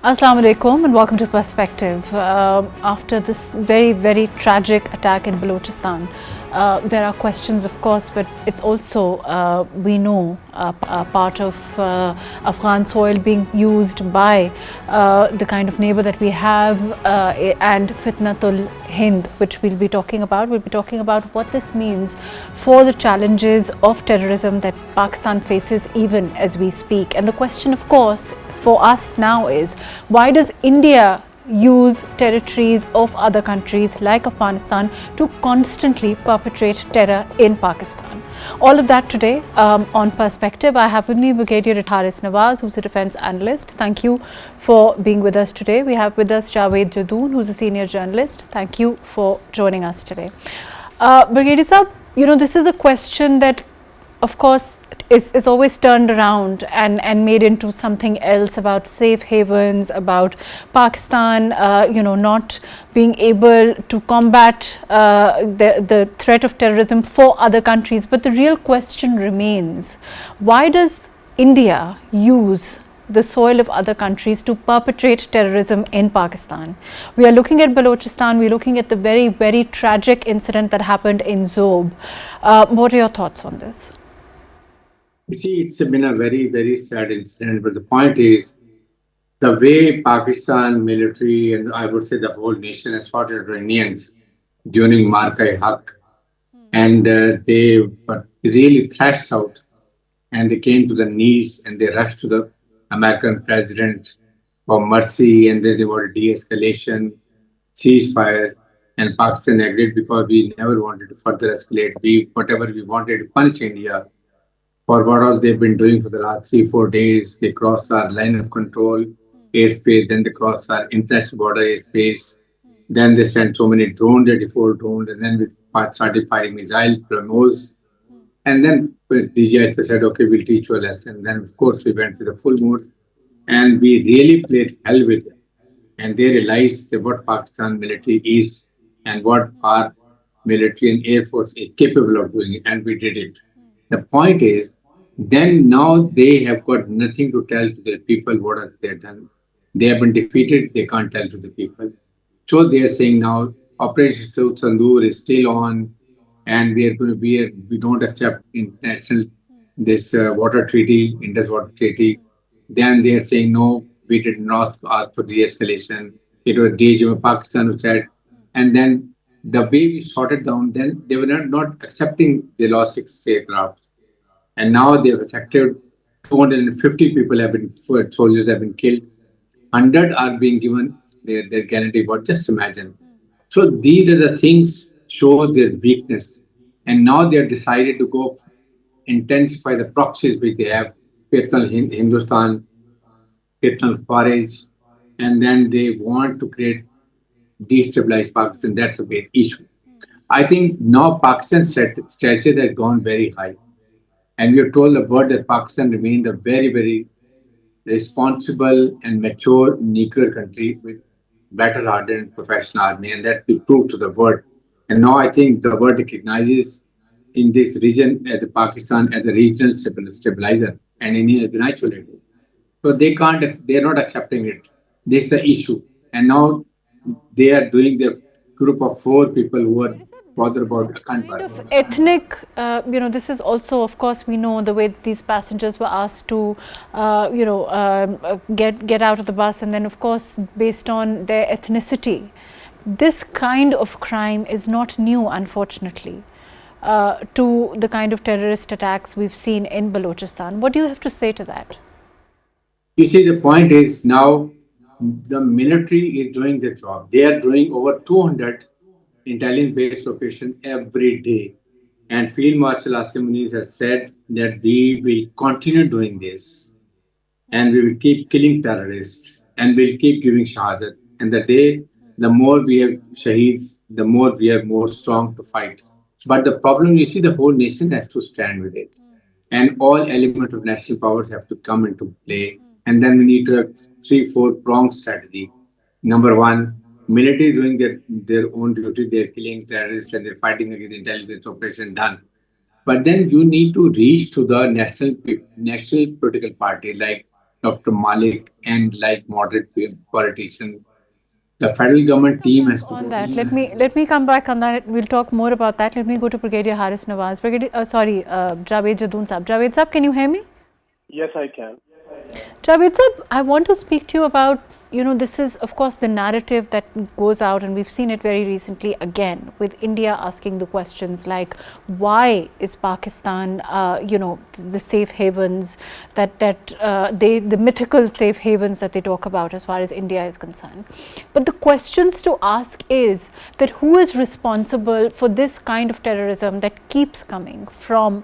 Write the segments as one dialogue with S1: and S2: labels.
S1: Assalamu alaikum and welcome to Perspective. After this very tragic attack in Balochistan, there are questions, of course, but it's also, we know, part of Afghan soil being used by the kind of neighbor that we have, and Fitnatul Hind, which we'll be talking about. We'll be talking about what this means for the challenges of terrorism that Pakistan faces even as we speak. And the question, of course, for us now is, why does India use territories of other countries like Afghanistan to constantly perpetrate terror in Pakistan? All of that today on Perspective. I have with me Brigadier Nawaz, who's a defense analyst. Thank you for being with us today. We have with us Javed Jadoon, who's a senior journalist. Thank you for joining us today. Brigadier Sahab, this is a question that, of course, is always turned around and made into something else about safe havens, about Pakistan, not being able to combat the threat of terrorism for other countries. But the real question remains, why does India use the soil of other countries to perpetrate terrorism in Pakistan? We are looking at Balochistan, we're looking at the very tragic incident that happened in Zob. What are your thoughts on this?
S2: You see, it's been a very sad incident, but the point is the way Pakistan military and I would say the whole nation has fought Iranians during Marka-e-Haq, and they were really thrashed out, and they came to the knees and they rushed to the American president for mercy, and then they wanted de-escalation, ceasefire, and Pakistan agreed because we never wanted to further escalate. Whatever we wanted to punish India for what all they've been doing for the last 3-4 days. They crossed our line of control airspace, then they crossed our international border airspace. Then they sent so many drones, 84 drones, and then we started firing missiles, BrahMos. And then DGI said, okay, we'll teach you a lesson. Then, of course, we went to the full mode and we really played hell with them. And they realized that what Pakistan military is and what our military and air force is capable of doing, and we did it. The point is, then now they have got nothing to tell to their people what have they done. They have been defeated, they can't tell to the people. So they are saying now Operation South Sandur is still on, and we don't accept international this water treaty, Indus Water Treaty. Then they are saying no, we did not ask for de-escalation. It was DGM Pakistan who said, and then the way we sorted down, then they were not accepting they lost 6 aircraft. And now they have affected 250 people soldiers have been killed. 100 are being given their guarantee. But just imagine. So these are the things show their weakness. And now they have decided to go intensify the proxies which they have, Hindustan, Faraj, and then they want to create destabilize Pakistan. That's a big issue. I think now Pakistan's strategy has gone very high. And we are told the word that Pakistan remained a very responsible and mature nuclear country with better hardened professional army, and that we proved to the world. And now I think the world recognizes in this region as Pakistan as a regional stabilizer and India as an isolated. So they're not accepting it. This is the issue. And now they are doing their group of 4 people who are bothered about the
S1: kind of ethnic, this is also, of course, we know the way these passengers were asked to, get out of the bus, and then, of course, based on their ethnicity. This kind of crime is not new, unfortunately, to the kind of terrorist attacks we've seen in Balochistan. What do you have to say to that?
S2: You see, the point is now the military is doing their job. They are doing over 200 intelligence-based operations every day. And Field Marshal Asim Muniz has said that we will continue doing this and we will keep killing terrorists and we'll keep giving shahadat. And the more we have shaheeds, the more we are more strong to fight. But the problem, you see, the whole nation has to stand with it. And all elements of national powers have to come into play. And then we need to have 3-4 pronged strategy. Number one, military is doing their own duty. They're killing terrorists and they're fighting against intelligence operation done. But then you need to reach to the national political party like Dr. Malik, and like moderate politicians, the federal government team has to.
S1: On that, let me come back on that. We'll talk more about that. Let me go to Brigadier Haris Nawaz. Javed Jadoon Sab. Javed Sab, can you hear me?
S3: Yes, I can.
S1: Javed Sab, I want to speak to you about, this is of course the narrative that goes out, and we've seen it very recently again with India asking the questions like, why is Pakistan, the safe havens the mythical safe havens that they talk about as far as India is concerned. But the questions to ask is that who is responsible for this kind of terrorism that keeps coming from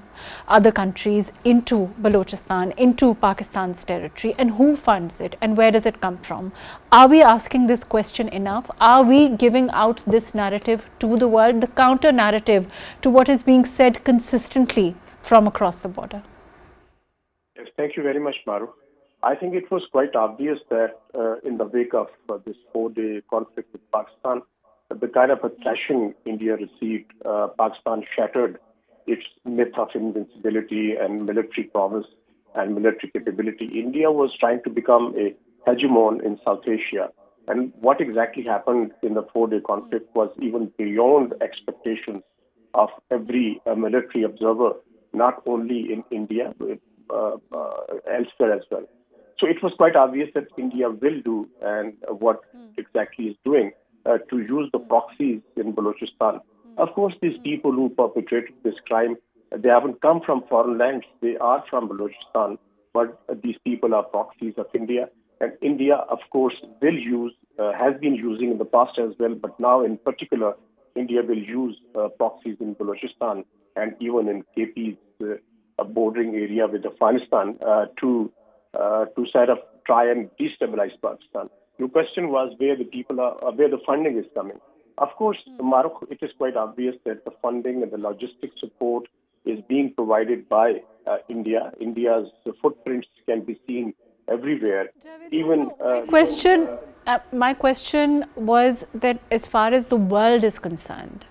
S1: other countries into Balochistan, into Pakistan's territory, and who funds it and where does it come from? Are we asking this question enough? Are we giving out this narrative to the world, the counter narrative to what is being said consistently from across the border?
S3: Yes, thank you very much, Mahrukh. I think it was quite obvious that in the wake of this 4-day conflict with Pakistan, the kind of a thrashing India received, Pakistan shattered its myth of invincibility and military prowess and military capability. India was trying to become a hegemon in South Asia. And what exactly happened in the 4-day conflict was even beyond expectations of every military observer, not only in India, but elsewhere as well. So it was quite obvious that India will do and what exactly is doing to use the proxies in Balochistan. Of course, these people who perpetrated this crime, they haven't come from foreign lands. They are from Balochistan, but these people are proxies of India. And India, of course, will use, has been using in the past as well, but now in particular, India will use proxies in Balochistan and even in KP's bordering area with Afghanistan to sort of try and destabilize Pakistan. Your question was where the people are, where the funding is coming. Of course, Mahrukh, it is quite obvious that the funding and the logistic support is being provided by India. India's footprints can be seen everywhere. Even
S1: my question was that as far as the world is concerned,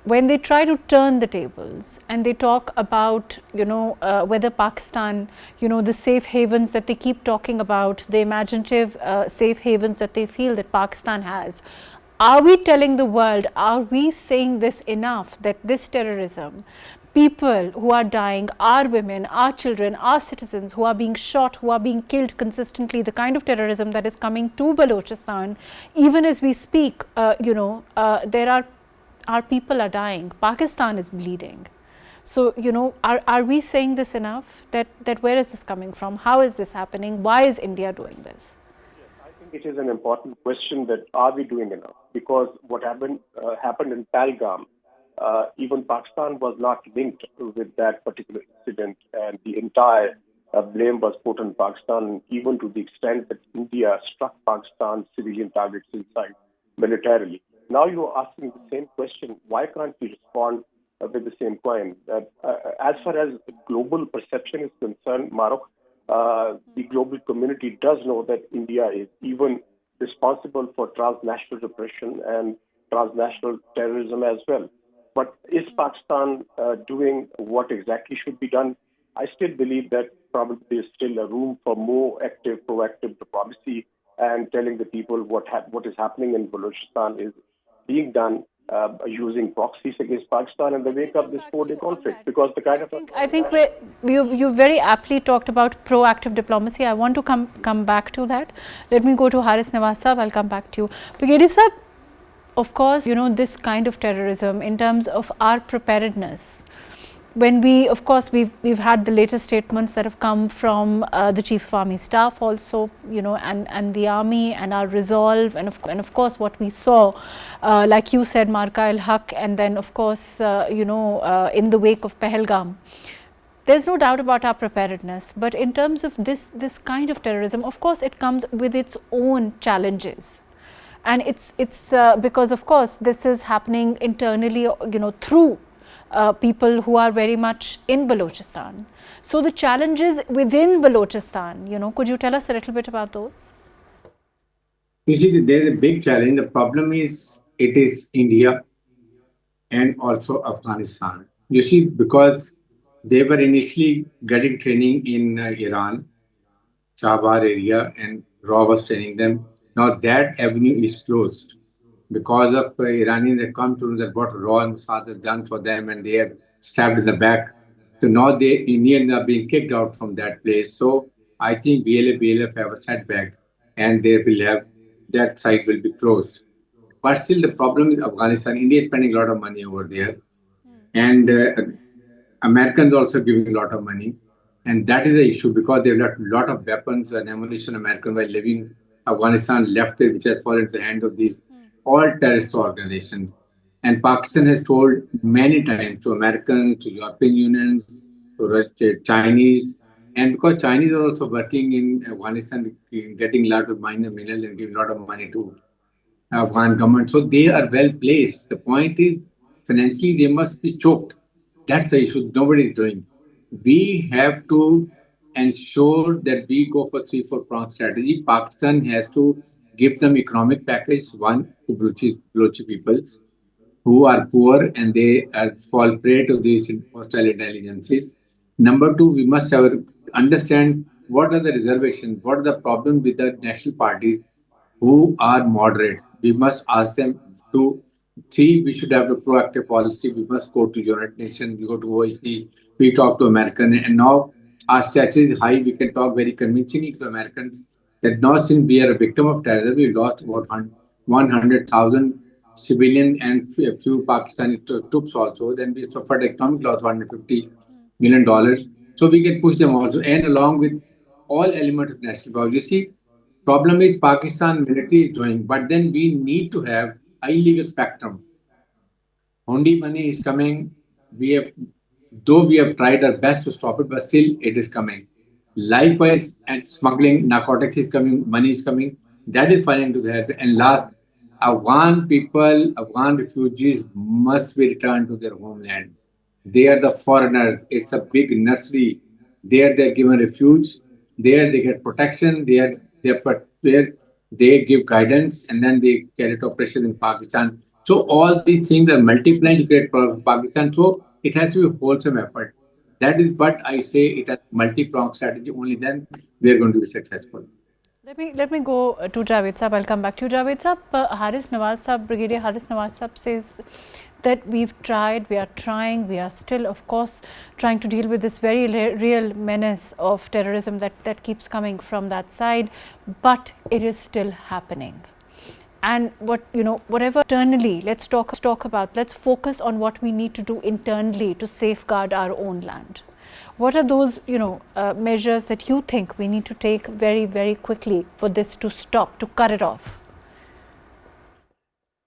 S1: when they try to turn the tables and they talk about, whether Pakistan, the safe havens that they keep talking about, the imaginative safe havens that they feel that Pakistan has, are we telling the world, are we saying this enough, that this terrorism, people who are dying, our women, our children, our citizens who are being shot, who are being killed consistently, the kind of terrorism that is coming to Balochistan, even as we speak, our people are dying, Pakistan is bleeding. So, are we saying this enough, that where is this coming from, how is this happening, why is India doing this?
S3: I think it is an important question that are we doing enough? Because what happened in Pahalgam, even Pakistan was not linked with that particular incident, and the entire blame was put on Pakistan, even to the extent that India struck Pakistan's civilian targets inside militarily. Now you are asking the same question. Why can't we respond with the same coin? As far as global perception is concerned, Mahrukh, the global community does know that India is even responsible for transnational repression and transnational terrorism as well. But is Pakistan doing what exactly should be done? I still believe that probably there is still a room for more active, proactive diplomacy and telling the people what is happening in Balochistan is being done using proxies against Pakistan in the wake of this 4-day conflict, because the kind of
S1: I think you very aptly talked about proactive diplomacy. I want to come back to that. Let me go to Haris Nawaz Sahab. I'll come back to you. Brigadier Sahab, of course, this kind of terrorism in terms of our preparedness. When we've had the latest statements that have come from the Chief of Army Staff also, and the Army, and our resolve, and of course what we saw, like you said, Marka el Haq, and then of course, in the wake of Pahalgam. There's no doubt about our preparedness, but in terms of this kind of terrorism, of course, it comes with its own challenges. And it's because, of course, this is happening internally, through people who are very much in Balochistan. So the challenges within Balochistan, could you tell us a little bit about those?
S2: You see, there is a big challenge. The problem is it is India and also Afghanistan. You see, because they were initially getting training in Iran, Chabar area, and Raw was training them. Now that avenue is closed because of Iranians that come to know that what Raw and Mossad has done for them, and they have stabbed in the back. So now the Indians are being kicked out from that place. So I think BLF have a setback, and they will have that site will be closed. But still, the problem with Afghanistan, India is spending a lot of money over there, and Americans also giving a lot of money, and that is the issue because they've got a lot of weapons and ammunition. American while living Afghanistan left there, which has fallen into the hands of these all terrorist organizations. And Pakistan has told many times to Americans, to European unions, to Chinese, and because Chinese are also working in Afghanistan, getting a lot of minor minerals and giving a lot of money to Afghan government. So they are well placed. The point is, financially, they must be choked. That's the issue. Nobody is doing. We have to ensure that we go for 3-4 prong strategy. Pakistan has to give them economic package, one, to Balochi peoples who are poor and they fall prey to these hostile intelligences. Number two, we must have, understand what are the reservations, what are the problems with the national parties who are moderate. We must ask them to see we should have a proactive policy. We must go to United Nations, we go to OIC, we talk to American, and now our stature is high. We can talk very convincingly to Americans that now since we are a victim of terrorism, we lost about 100,000 civilian and a few Pakistani troops also. Then we suffered economic loss of $150 million. So we can push them also, and along with all elements of national power. You see, problem is Pakistan military is doing, but then we need to have illegal spectrum. Hundi money is coming. We have, though we have tried our best to stop it, but still it is coming. Likewise, and smuggling, narcotics is coming, money is coming. That is falling into the head. And last, Afghan people, Afghan refugees must be returned to their homeland. They are the foreigners. It's a big nursery. There they're given refuge. There they get protection. There they give guidance, and then they carry out operations in Pakistan. So all these things are multiplying to create problems in Pakistan. So it has to be a wholesome effort. That is what I say. It has multi-pronged strategy. Only then we are going to be successful.
S1: Let me go to Javed Saab. I'll come back to you, Javed Saab. Haris Nawaz Saab, Brigadier Haris Nawaz Saab says that we've tried, we are trying, we are still, of course, trying to deal with this very real menace of terrorism that keeps coming from that side, but it is still happening. And whatever internally, let's talk about, let's focus on what we need to do internally to safeguard our own land. What are those, measures that you think we need to take very, very quickly for this to stop, to cut it off?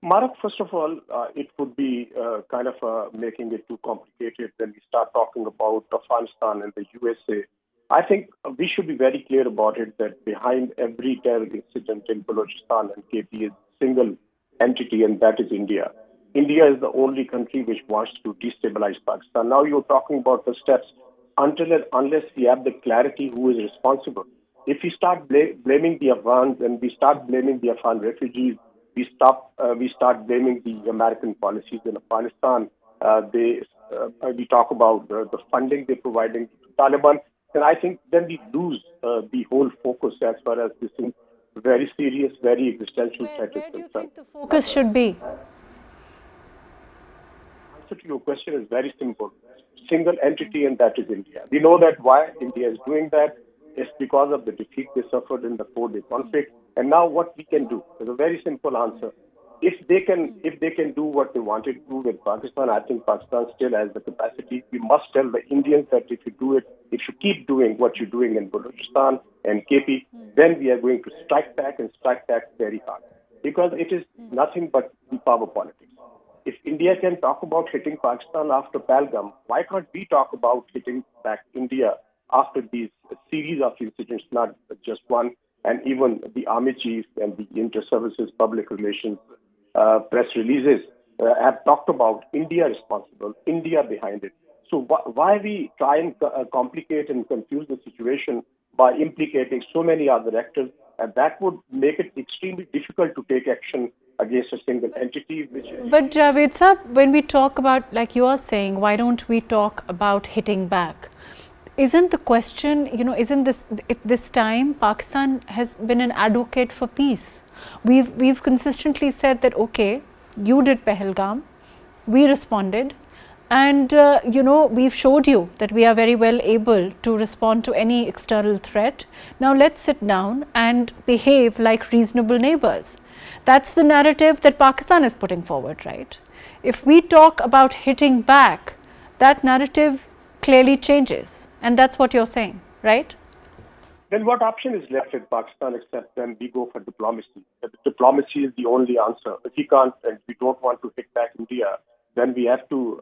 S3: Mahrukh, first of all, it would be kind of making it too complicated when we start talking about Afghanistan and the USA. I think we should be very clear about it that behind every terror incident in Balochistan and KP is a single entity, and that is India. India is the only country which wants to destabilize Pakistan. Now you're talking about the steps. Until and unless we have the clarity who is responsible. If we start blaming the Afghans and we start blaming the Afghan refugees, we start blaming the American policies in Afghanistan. We talk about the funding they're providing to Taliban, and I think then we lose the whole focus as far as this very serious, very existential threat is concerned.
S1: Where do you think the focus should be?
S3: Answer to your question is very simple. Single entity, and that is India. We know that why India is doing that. It's because of the defeat they suffered in the 4-day conflict. And now what we can do? There's a very simple answer. If they can do what they wanted to do with Pakistan, I think Pakistan still has the capacity. We must tell the Indians that if you keep doing what you're doing in Balochistan and KP, then we are going to strike back and strike back very hard. Because it is nothing but the power politics. If India can talk about hitting Pakistan after Pahalgam, why can't we talk about hitting back India after these series of incidents, not just one, and even the army chief and the inter-services public relations press releases have talked about India responsible, India behind it. So why we try and complicate and confuse the situation by implicating so many other actors, and that would make it extremely difficult to take action against a single entity.
S1: But Javed Saab, when we talk about, like you are saying, why don't we talk about hitting back? isn't the question, isn't this at this time Pakistan has been an advocate for peace? We've consistently said that okay, you did Pahalgam, we responded, and we've showed you that we are very well able to respond to any external threat. Now let's sit down and behave like reasonable neighbors. That's the narrative that Pakistan is putting forward, right? If we talk about hitting back, that narrative clearly changes, and that's what you're saying, right?
S3: Then what option is left with Pakistan except then we go for diplomacy? Diplomacy is the only answer. If we can't and we don't want to hit back India, then we have to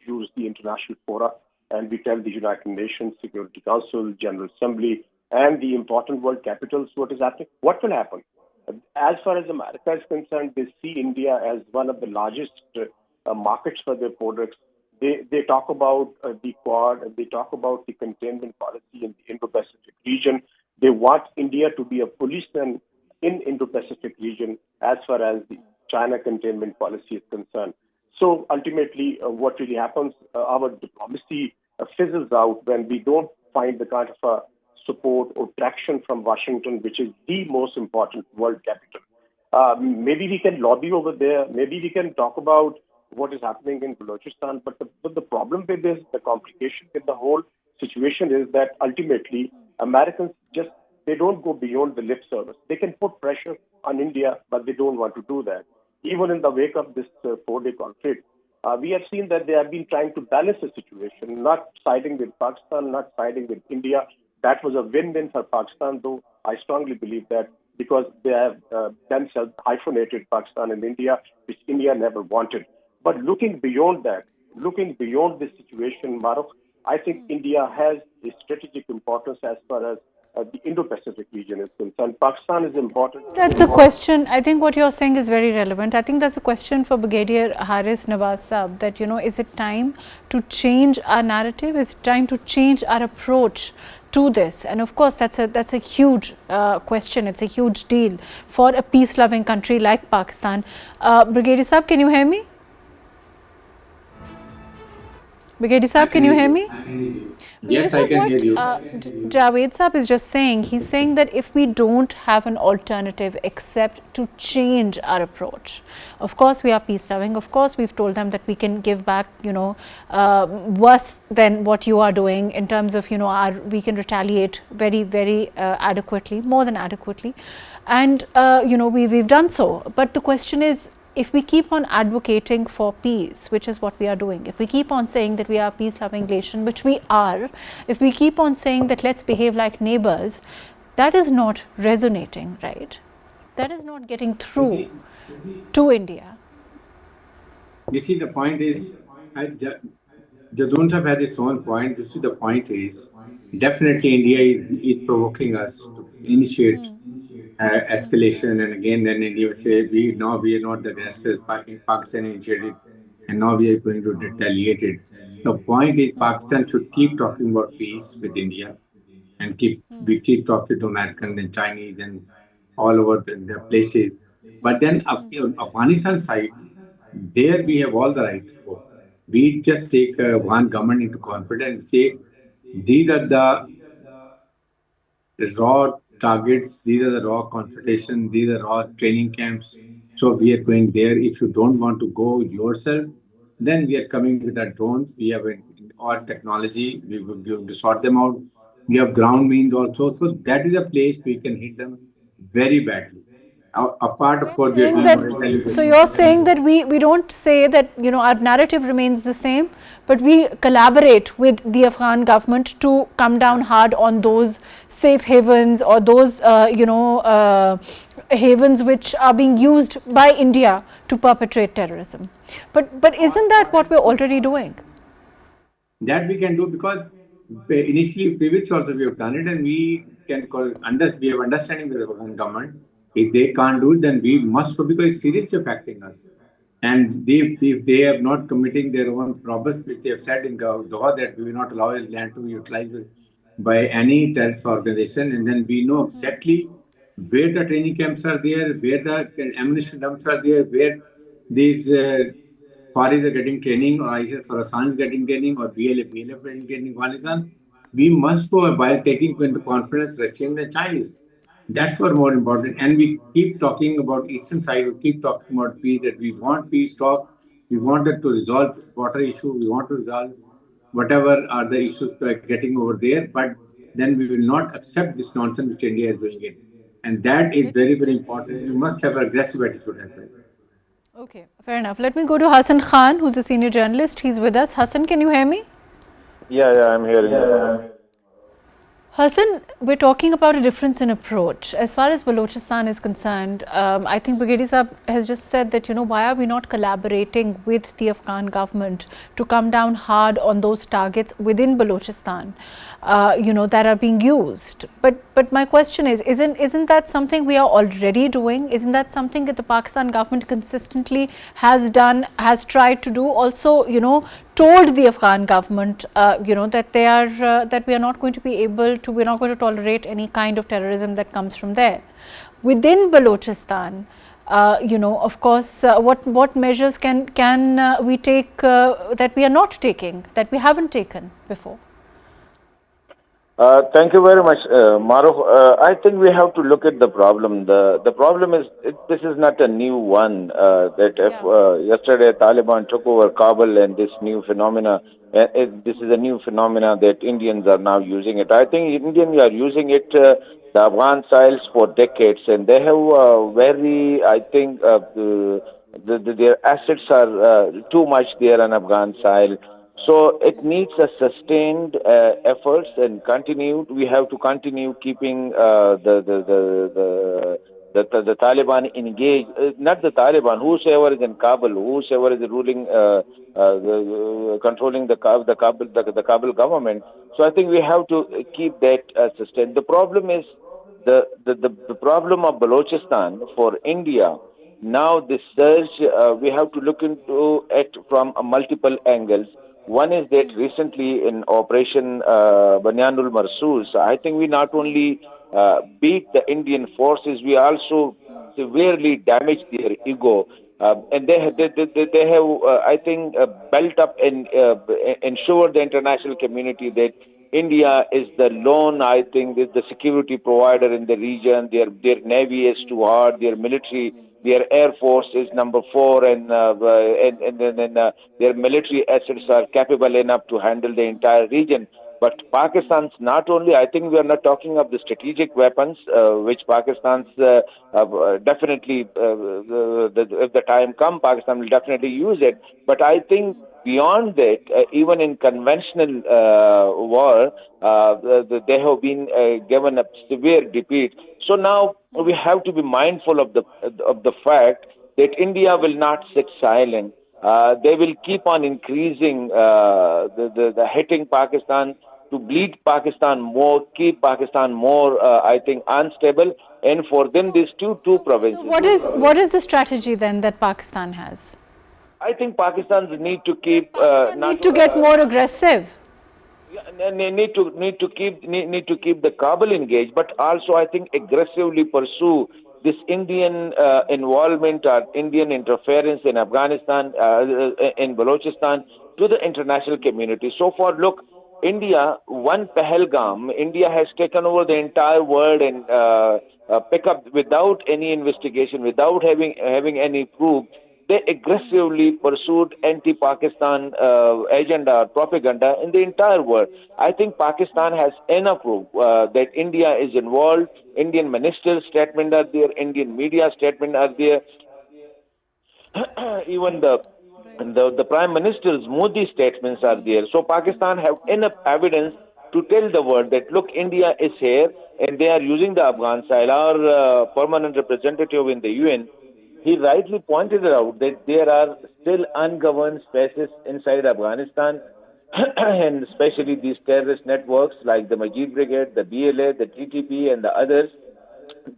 S3: use the international fora, and we tell the United Nations, Security Council, General Assembly, and the important world capitals what is happening. What will happen? As far as America is concerned, they see India as one of the largest markets for their products. They talk about the Quad, they talk about the containment policy in the Indo-Pacific region. They want India to be a policeman in Indo-Pacific region as far as the China containment policy is concerned. So ultimately, what really happens, our diplomacy fizzles out when we don't find the kind of support or traction from Washington, which is the most important world capital. Maybe we can lobby over there. Maybe we can talk about what is happening in Balochistan. But the problem with this, the complication with the whole situation is that ultimately Americans just, they don't go beyond the lip service. They can put pressure on India, but they don't want to do that. Even in the wake of this 4-day conflict, we have seen that they have been trying to balance the situation, not siding with Pakistan, not siding with India. That was a win-win for Pakistan, though I strongly believe that because they have themselves hyphenated Pakistan and India, which India never wanted. But looking beyond that, looking beyond this situation, Mahrukh, I think India has a strategic importance as far as the Indo-Pacific region is concerned. Pakistan is important.
S1: That's a question. I think what you're saying is very relevant. I think that's a question for Brigadier Haris Nawaz Saab, that, is it time to change our narrative? Is it time to change our approach to this? And of course, that's a huge question. It's a huge deal for a peace-loving country like Pakistan. Brigadier Saab, can you hear me? Brigadier Saab, can you hear me?
S2: Yes, I can hear you.
S1: Javed Saab is just saying, he's saying that if we don't have an alternative except to change our approach, of course we are peace loving, of course we've told them that we can give back, worse than what you are doing in terms of, we can retaliate very, very adequately, more than adequately, and we've done so. But the question is, if we keep on advocating for peace, which is what we are doing, if we keep on saying that we are a peace-loving nation, which we are, if we keep on saying that let's behave like neighbors, that is not resonating, right? That is not getting through to India.
S2: You see, the point is, Jadoon Sahab has its own point. You see, the point is, definitely India is provoking us to initiate escalation, and again, then India would say, we are not the aggressors. Pakistan initiated, and now we are going to retaliate it. The point is, Pakistan should keep talking about peace with India, and we keep talking to Americans and Chinese and all over the places. But then, Afghanistan side, there we have all the rights for. We just take one government into confidence and say, these are the raw targets, these are the raw confrontation, these are raw training camps. So we are going there. If you don't want to go yourself, then we are coming with our drones. We have our technology. We will sort them out. We have ground means also. So that is a place we can hit them very badly. Apart, of course, we are doing more.
S1: So you're saying that we don't say that our narrative remains the same, but we collaborate with the Afghan government to come down hard on those safe havens or those havens which are being used by India to perpetrate terrorism. But isn't that what we're already doing?
S2: That we can do because initially, previously also we have done it, and we can we have understanding with the Afghan government. If they can't do it, then we must do, because it's seriously affecting us. And if they are not committing their own promise, which they have said in Doha, that we will not allow land to be utilized by any terrorist organization, and then we know exactly where the training camps are there, where the ammunition dumps are there, where these Faris are getting training, or ISIS Khorasan is getting training, or BLF getting training, Afghanistan. we must go while taking into confidence Russians and Chinese. That's what more important. And we keep talking about eastern side. We keep talking about peace. That we want peace talk. We wanted to resolve this water issue. We want to resolve whatever are the issues getting over there. But then we will not accept this nonsense which India is doing it. And that is very, very important. We must have an aggressive attitude as well.
S1: Okay, fair enough. Let me go to Hassan Khan, who's a senior journalist. He's with us. Hassan, can you hear me?
S4: Yeah, I'm hearing you.
S1: Hassan, we're talking about a difference in approach. As far as Balochistan is concerned, I think Brigadier Saab has just said that, why are we not collaborating with the Afghan government to come down hard on those targets within Balochistan, that are being used. But my question is, isn't that something we are already doing? Isn't that something that the Pakistan government consistently has done, has tried to do? Also, told the Afghan government, that they are that we are not going to be able to, we're not going to tolerate any kind of terrorism that comes from there. Within Balochistan, of course, what measures can we take that we are not taking, that we haven't taken before?
S4: Thank you very much, Mahrukh. I think we have to look at the problem. The problem is, this is not a new one. Yesterday Taliban took over Kabul, and this new phenomena, this is a new phenomena that Indians are now using it. I think Indians are using it, the Afghan styles, for decades, and they have very, I think, their assets are too much there on Afghan style. So it needs a sustained efforts and continued. We have to continue keeping the Taliban engaged. Not the Taliban. Whosoever is in Kabul, whosoever is ruling, controlling the Kabul government. So I think we have to keep that sustained. The problem is the problem of Balochistan for India. Now this surge, we have to look into it from multiple angles. One is that recently in Operation Banyanul Marsoos, I think we not only beat the Indian forces, we also severely damaged their ego. And they have, I think, built up and ensured the international community that India is the lone, I think, is the security provider in the region. Their navy is too hard, their military, their air force is number 4, and their military assets are capable enough to handle the entire region. But Pakistan's not only, I think we are not talking of the strategic weapons, which Pakistan's definitely, if the time comes, Pakistan will definitely use it. But I think beyond that, even in conventional war, they have been given a severe defeat. So now we have to be mindful of the fact that India will not sit silent. They will keep on increasing the hitting Pakistan to bleed Pakistan more, keep Pakistan more, I think, unstable. And for them, these two provinces.
S1: So what is the strategy then that Pakistan has?
S4: I think Pakistan's need to keep
S1: need to get more aggressive.
S4: Need to keep the Kabul engaged, but also I think aggressively pursue this Indian involvement or Indian interference in Afghanistan, in Balochistan, to the international community. So far, look, India, one Pahalgam, India has taken over the entire world and pick up without any investigation, without having any proof. They aggressively pursued anti-Pakistan agenda, propaganda in the entire world. I think Pakistan has enough proof that India is involved. Indian ministers' statement are there, Indian media statement are there. Even the Prime Minister's Modi statements are there. So Pakistan have enough evidence to tell the world that, look, India is here and they are using the Afghan style. Our permanent representative in the UN, he rightly pointed out that there are still ungoverned spaces inside Afghanistan, and especially these terrorist networks like the Majid Brigade, the BLA, the TTP, and the others.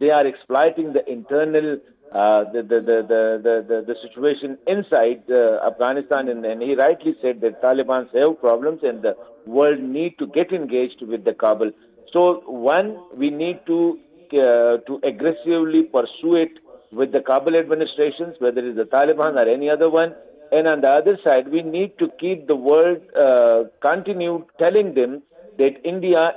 S4: They are exploiting the internal the situation inside Afghanistan, and he rightly said that Taliban have problems and the world need to get engaged with the Kabul. So one, we need to aggressively pursue it with the Kabul administrations, whether it is the Taliban or any other one. And on the other side, we need to keep the world continue telling them that India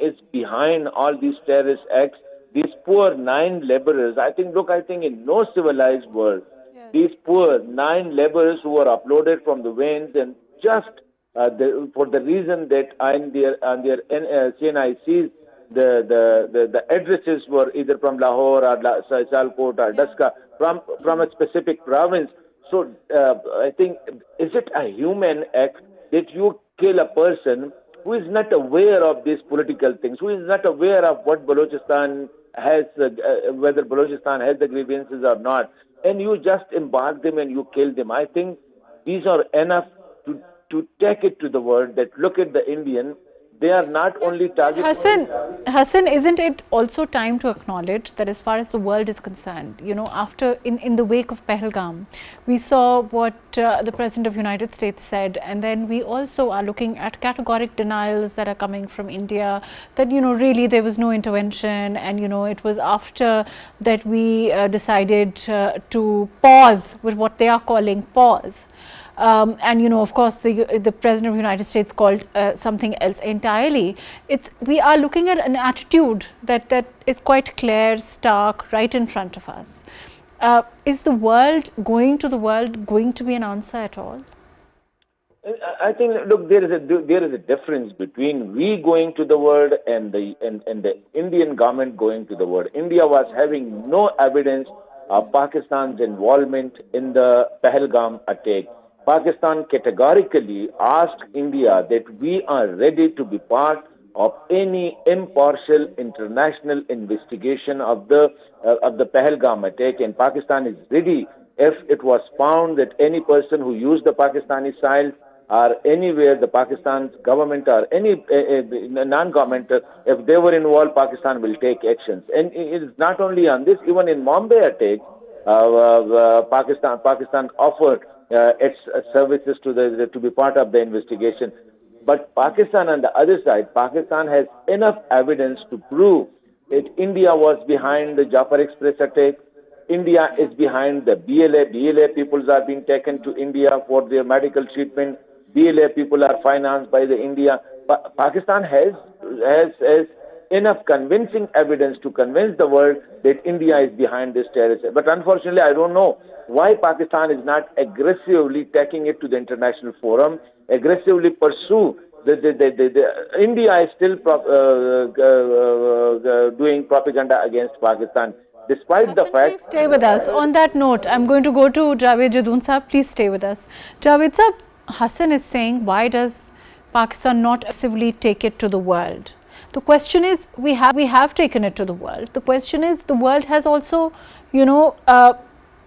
S4: is behind all these terrorist acts. These poor 9 laborers. I think in no civilized world, these poor 9 laborers who were uploaded from the veins and just for the reason that on their CNICs, the addresses were either from Lahore or Sialkot or Daska, from a specific province. So I think, is it a human act that you kill a person who is not aware of these political things, who is not aware of what Balochistan has, whether Balochistan has the grievances or not, and you just embark them and you kill them? I think these are enough to take it to the world that look at the Indian. They are not only targeting.
S1: Hassan, isn't it also time to acknowledge that as far as the world is concerned, after in the wake of Pahalgam, we saw what the President of the United States said, and then we also are looking at categoric denials that are coming from India that really there was no intervention, and it was after that we decided to pause with what they are calling pause. And of course, the President of the United States called something else entirely. We are looking at an attitude that is quite clear, stark, right in front of us. Is the world going to be an answer at all?
S4: I think, look, there is a difference between we going to the world and the Indian government going to the world. India was having no evidence of Pakistan's involvement in the Pahalgam attack. Pakistan categorically asked India that we are ready to be part of any impartial international investigation of the Pahalgam attack, and Pakistan is ready if it was found that any person who used the Pakistani soil or anywhere the Pakistan's government or any non-government, if they were involved, Pakistan will take actions. And it is not only on this, even in Mumbai attack, Pakistan offered its services to be part of the investigation. But Pakistan, on the other side, Pakistan has enough evidence to prove that India was behind the Jafar Express attack. India is behind the BLA. BLA peoples are being taken to India for their medical treatment. BLA people are financed by the India. Pakistan has enough convincing evidence to convince the world that India is behind this terrorism. But unfortunately, I don't know why Pakistan is not aggressively taking it to the international forum, aggressively pursue. India is still doing propaganda against Pakistan, despite the fact.
S1: Please stay with us. On that note, I'm going to go to Javed Jadoon Sahab. Please stay with us. Javed Sahab, Hassan is saying, why does Pakistan not aggressively take it to the world? The question is, we have taken it to the world. The question is, the world has also,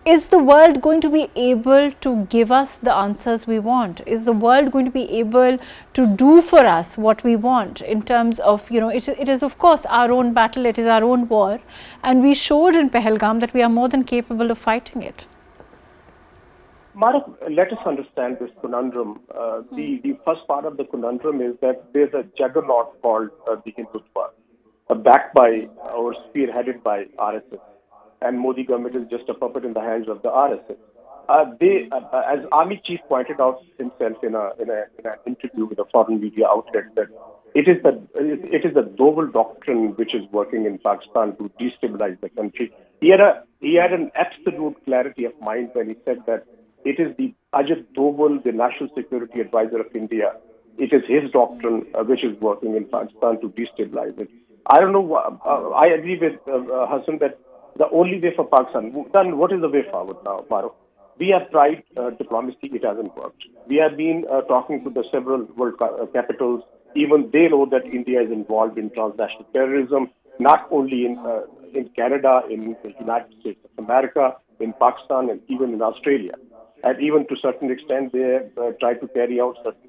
S1: is the world going to be able to give us the answers we want? Is the world going to be able to do for us what we want in terms of, it is of course our own battle, it is our own war, and we showed in Pahalgam that we are more than capable of fighting it.
S3: Mahrukh, let us understand this conundrum. The first part of the conundrum is that there's a juggernaut called the Hindutva, backed by or spearheaded by RSS. And Modi government is just a puppet in the hands of the RSS. As Army Chief pointed out himself in an interview with a foreign media outlet, that it is the double doctrine which is working in Pakistan to destabilize the country. He had an absolute clarity of mind when he said that it is the Ajit Doval, the National Security Advisor of India. It is his doctrine which is working in Pakistan to destabilize it. I don't know. I agree with Hassan that the only way for Pakistan, then what is the way forward now, Mahrukh? We have tried diplomacy, it hasn't worked. We have been talking to the several world capitals. Even they know that India is involved in transnational terrorism, not only in Canada, in the United States of America, in Pakistan, and even in Australia. And even to a certain extent, they have tried to carry out certain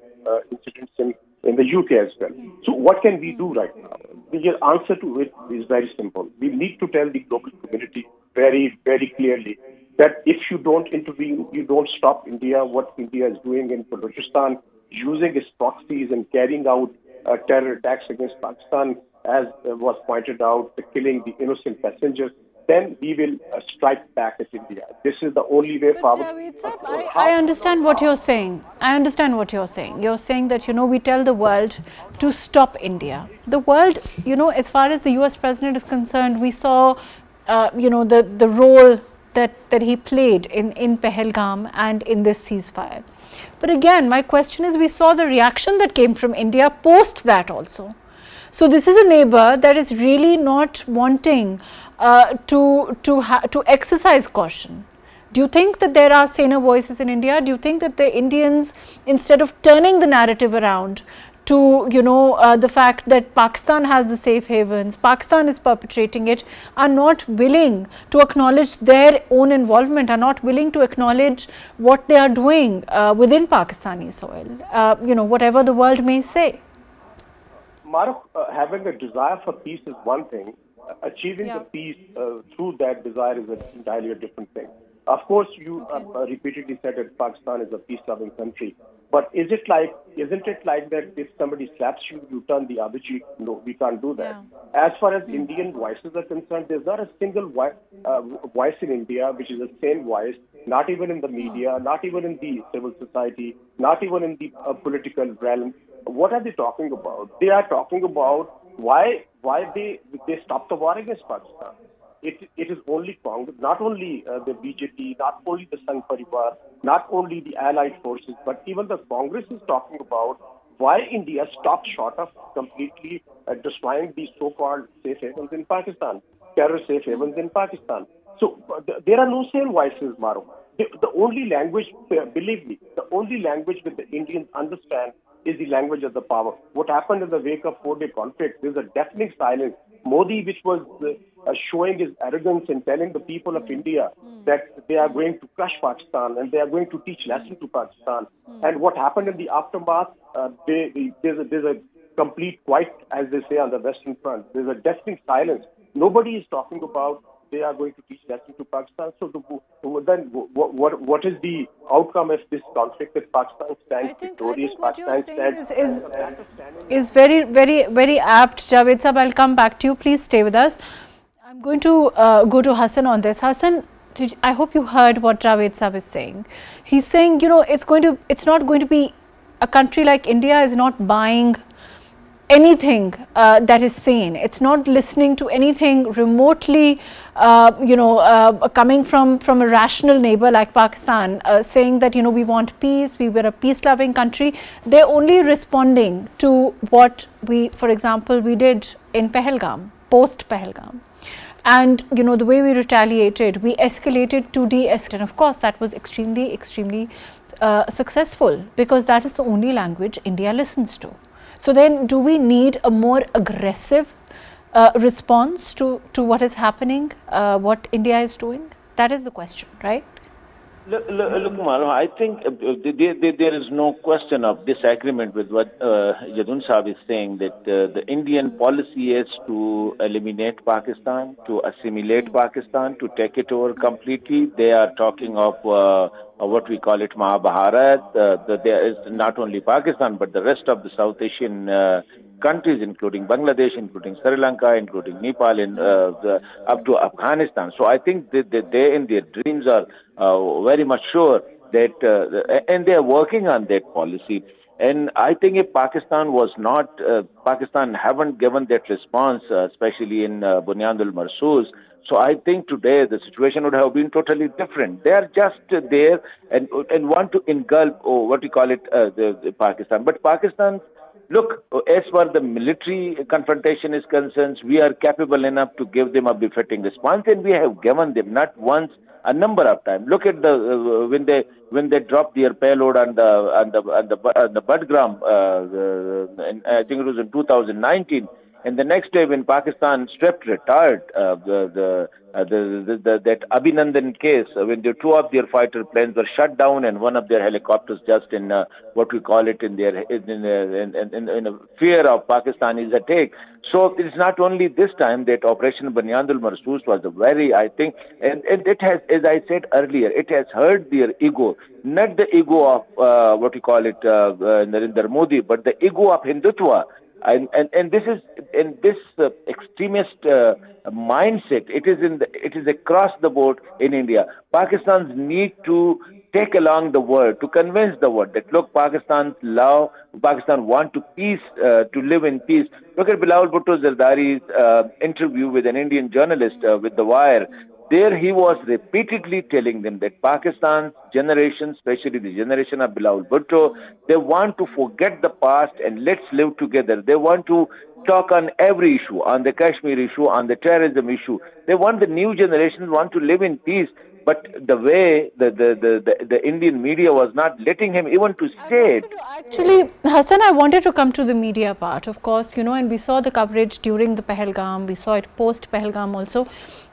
S3: incidents in the UK as well. So what can we do right now? The answer to it is very simple. We need to tell the global community very, very clearly that if you don't intervene, you don't stop India, what India is doing in Balochistan, using its proxies and carrying out terror attacks against Pakistan, as was pointed out, killing the innocent passengers. then we will strike back at India. This is the only way forward.
S1: Javed Sahab, I understand what you're saying. I understand what you're saying. You're saying that, we tell the world to stop India. The world, as far as the US president is concerned, we saw, the role that he played in Pahalgam and in this ceasefire. But again, my question is, we saw the reaction that came from India post that also. So this is a neighbor that is really not wanting to exercise caution. Do you think that there are saner voices in India? Do you think that the Indians, instead of turning the narrative around to the fact that Pakistan has the safe havens, Pakistan is perpetrating it, are not willing to acknowledge their own involvement, are not willing to acknowledge what they are doing within Pakistani soil, whatever the world may say?
S3: Mahrukh, having a desire for peace is one thing. Achieving the peace through that desire is entirely a different thing. Of course, you repeatedly said that Pakistan is a peace-loving country. But isn't it like that if somebody slaps you, you turn the other cheek? No, we can't do that. Yeah. As far as Indian voices are concerned, there's not a single voice in India which is the same voice, not even in the media, not even in the civil society, not even in the political realm. What are they talking about? They are talking about why they stopped the war against Pakistan. It is only Congress, not only the BJP, not only the Sangh Parivar, not only the allied forces, but even the Congress is talking about why India stopped short of completely destroying these so-called safe havens in Pakistan, terrorist safe havens in Pakistan. So there are no same voices, Mahrukh. The only language, believe me, the only language that the Indians understand is the language of the power. What happened in the wake of 4-day conflict, there's a deafening silence. Modi, which was showing his arrogance and telling the people of India that they are going to crush Pakistan and they are going to teach lesson to Pakistan. And what happened in the aftermath, there's a complete quiet, as they say on the Western Front. There's a deafening silence. Nobody is talking about they are going to teach lesson to Pakistan. So then what is the outcome of this conflict that Pakistan stands victorious?
S1: Pakistan is very, very, very apt. Javed Sahab, I'll come back to you. Please stay with us. I'm going to go to Hassan on this. Hassan, I hope you heard what Javed Sahab is saying. He's saying, it's not going to be, a country like India is not buying anything that is sane. It's not listening to anything remotely, coming from a rational neighbor like Pakistan, saying that, we want peace, we were a peace-loving country. They're only responding to what for example, we did in Pahalgam, post-Pahalgam. And, the way we retaliated, we escalated to de-escalate. And of course, that was extremely, extremely successful, because that is the only language India listens to. So then, do we need a more aggressive response to what is happening, what India is doing? That is the question, right?
S4: Look, Mahrukh, I think there is no question of disagreement with what Jadoon Sahab is saying, that the Indian policy is to eliminate Pakistan, to assimilate Pakistan, to take it over completely. They are talking of what we call it Mahabharat. There is not only Pakistan, but the rest of the South Asian countries, including Bangladesh, including Sri Lanka, including Nepal, and up to Afghanistan. So I think that they in their dreams are very much sure that, and they are working on that policy. And I think if Pakistan was not, Pakistan haven't given that response, especially in Bunyandul Marsoos, so I think today the situation would have been totally different. They are just there and want to engulf, what we call it, the Pakistan. But Pakistan, look, as far as the military confrontation is concerned, we are capable enough to give them a befitting response, and we have given them not once, a number of times. Look at the when they dropped their payload on the Budgram, I think it was in 2019. And the next day, when Pakistan stripped retired that Abhinandan case, when the two of their fighter planes were shut down and one of their helicopters just in what we call it in a fear of Pakistani's attack. So it is not only this time that Operation Bunyandul Marsoos was a very, I think, and it has, as I said earlier, it has hurt their ego, not the ego of what we call it Narendra Modi, but the ego of Hindutva. And this is in this extremist mindset. It is across the board in India. Pakistan's need to take along the world, to convince the world that look, Pakistan want to peace, to live in peace. Look at Bilal Bhutto Zardari's interview with an Indian journalist with The Wire. There he was repeatedly telling them that Pakistan's generation, especially the generation of Bilal Bhutto, they want to forget the past and let's live together. They want to talk on every issue, on the Kashmir issue, on the terrorism issue. They want the new generation want to live in peace. But the way the Indian media was not letting him even to say it.
S1: Actually, Hassan, I wanted to come to the media part, of course, and we saw the coverage during the Pahalgam, we saw it post Pahalgam also.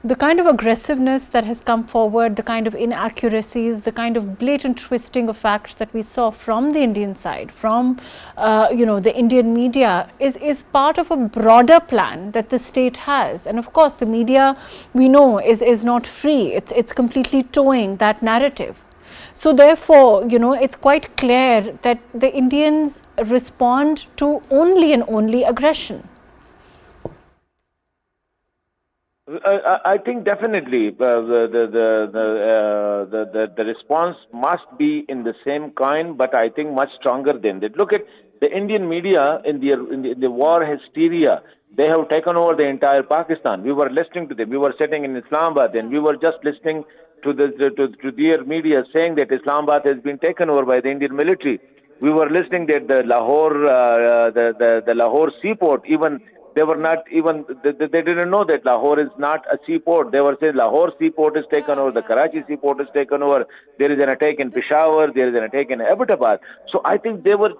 S1: The kind of aggressiveness that has come forward, the kind of inaccuracies, the kind of blatant twisting of facts that we saw from the Indian side, from the Indian media is part of a broader plan that the state has. And of course, the media, we know, is not free. It's completely towing that narrative. So therefore, it's quite clear that the Indians respond to only and only aggression.
S4: I think definitely the response must be in the same kind, but I think much stronger than that. Look at the Indian media in the war hysteria. They have taken over the entire Pakistan. We were listening to them. We were sitting in Islamabad, and we were just listening to their media saying that Islamabad has been taken over by the Indian military. We were listening that the Lahore seaport, even they were not even, they didn't know that Lahore is not a seaport. They were saying Lahore seaport is taken over, the Karachi seaport is taken over, there is an attack in Peshawar, there is an attack in Abbottabad. So I think they were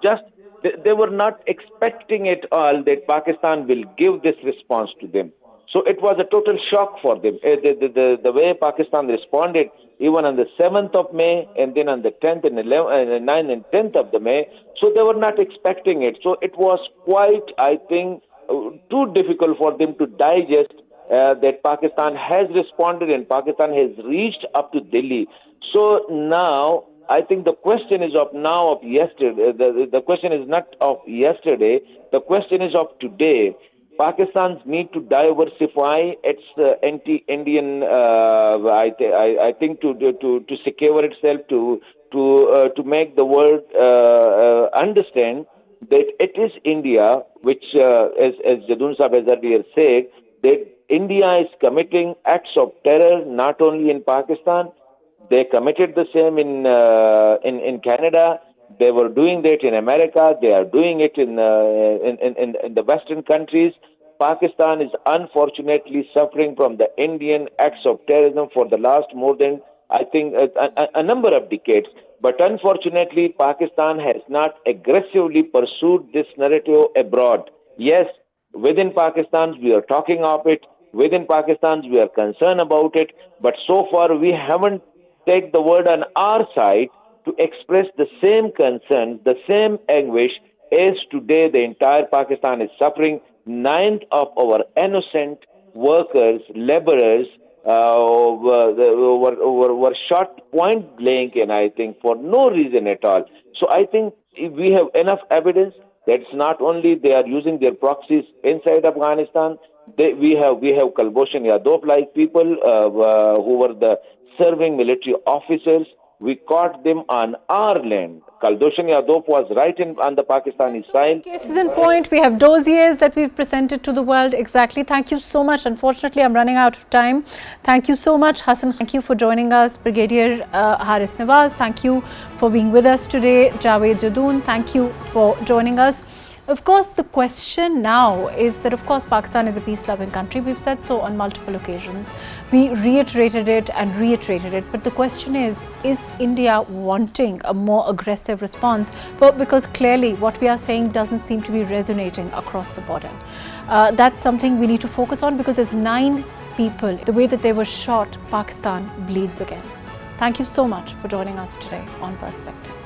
S4: not expecting at all that Pakistan will give this response to them. So it was a total shock for them. The way Pakistan responded, even on the 7th of May, and then on the 10th and 11th, 9th and 10th of the May, so they were not expecting it. So it was quite, I think, too difficult for them to digest that Pakistan has responded and Pakistan has reached up to Delhi. So now, I think the question is of yesterday. The question is not of yesterday. The question is of today. Pakistan's need to diversify its anti-Indian. I think to secure itself, to make the world understand that it is India, which, as Jadoon Sahab has earlier said, that India is committing acts of terror not only in Pakistan. They committed the same in Canada. They were doing that in America. They are doing it in the Western countries. Pakistan is unfortunately suffering from the Indian acts of terrorism for the last more than, I think, a number of decades. But unfortunately, Pakistan has not aggressively pursued this narrative abroad. Yes, within Pakistan, we are talking of it. Within Pakistan, we are concerned about it. But so far, we haven't taken the word on our side to express the same concern, the same anguish as today the entire Pakistan is suffering. 9 of our innocent workers, laborers, were shot point blank, and I think for no reason at all. So I think we have enough evidence that it's not only they are using their proxies inside Afghanistan. We have Kulbhushan Yadov-like people who were the serving military officers. We caught them on our land. Kulbhushan Yadov was right on the Pakistani side.
S1: Cases in point, we have dossiers that we've presented to the world. Exactly. Thank you so much. Unfortunately, I'm running out of time. Thank you so much, Hassan. Thank you for joining us. Brigadier Haris Nawaz, thank you for being with us today. Javed Jadoon, thank you for joining us. Of course, the question now is that, of course, Pakistan is a peace-loving country. We've said so on multiple occasions. We reiterated it and reiterated it. But the question is India wanting a more aggressive response? But because clearly what we are saying doesn't seem to be resonating across the border. That's something we need to focus on, because as 9 people, the way that they were shot, Pakistan bleeds again. Thank you so much for joining us today on Perspective.